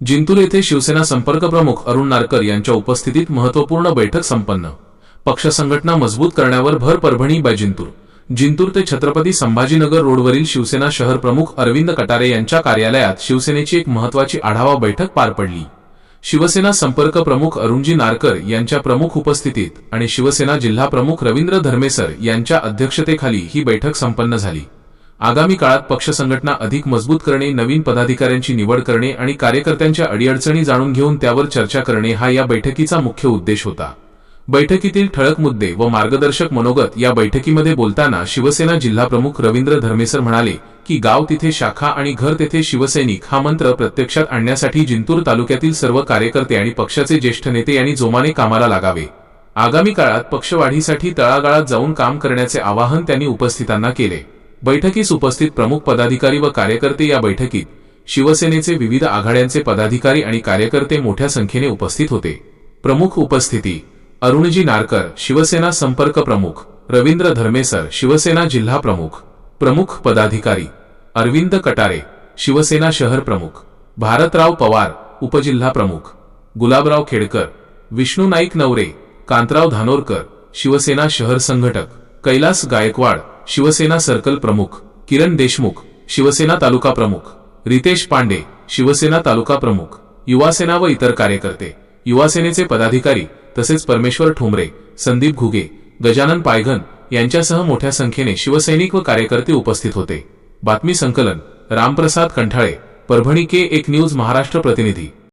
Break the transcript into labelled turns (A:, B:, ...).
A: जिंतूर येथे शिवसेना संपर्क प्रमुख अरुण नारकर यांच्या उपस्थितीत महत्त्वपूर्ण बैठक संपन्न। पक्ष संघटना मजबूत करण्यावर भर। परभणी बाय जिंतूर ते छत्रपती संभाजीनगर रोडवरील शिवसेना शहर प्रमुख अरविंद कटारे यांच्या कार्यालयात शिवसेनेची एक महत्त्वाची आढावा बैठक पार पडली। शिवसेना संपर्क प्रमुख अरुणजी नारकर यांच्या प्रमुख उपस्थितीत आणि शिवसेना जिल्हा प्रमुख रवींद्र धर्मेसर यांच्या अध्यक्षतेखाली ही बैठक संपन्न झाली। आगामी काळात पक्ष संघटना अधिक मजबूत करणे, नवीन पदाधिकाऱ्यांची निवड करणे आणि कार्यकर्त्यांच्या अडीअडचणी जाणून घेऊन त्यावर चर्चा करणे हा या बैठकीचा मुख्य उद्देश होता। बैठकीतील ठळक मुद्दे व मार्गदर्शक मनोगत। या बैठकीमध्ये बोलताना शिवसेना जिल्हा प्रमुख रवींद्र धर्मेसर म्हणाले की गाव तिथे शाखा आणि घर तेथे शिवसैनिक हा मंत्र प्रत्यक्षात आणण्यासाठी जिंतूर तालुक्यातील सर्व कार्यकर्ते आणि पक्षाचे ज्येष्ठ नेते यांनी जोमाने कामाला लागावे। आगामी काळात पक्षवाढीसाठी तळागाळात जाऊन काम करण्याचे आवाहन त्यांनी उपस्थितांना केले। बैठकीस उपस्थित प्रमुख पदाधिकारी व कार्यकर्ते। या बैठकीत शिवसेनेचे विविध आघाड्यांचे पदाधिकारी आणि कार्यकर्ते मोठ्या संख्येने उपस्थित होते। प्रमुख उपस्थिती अरुणजी नारकर शिवसेना संपर्क प्रमुख, रवींद्र धर्मेसर शिवसेना जिल्हा प्रमुख। प्रमुख पदाधिकारी अरविंद कटारे शिवसेना शहर प्रमुख, भारतराव पवार उपजिल्हा प्रमुख, गुलाबराव खेडकर, विष्णू नाईक नवरे, कांतराव धानोरकर शिवसेना शहर संघटक, कैलास गायकवाड शिवसेना सर्कल प्रमुख, किरण देशमुख शिवसेना तालुका प्रमुख, रितेश पांडे शिवसेना तालुका प्रमुख, युवासेना व इतर कार्यकर्ते, युवासेनेचे पदाधिकारी तसेच परमेश्वर ठोंबरे, संदीप घुगे, गजानन पायघन यांच्यासह मोठ्या संख्येने शिवसैनिक व कार्यकर्ते उपस्थित होते। बातमी संकलन रामप्रसाद कंठाळे, परभणी के 1 न्यूज महाराष्ट्र प्रतिनिधी।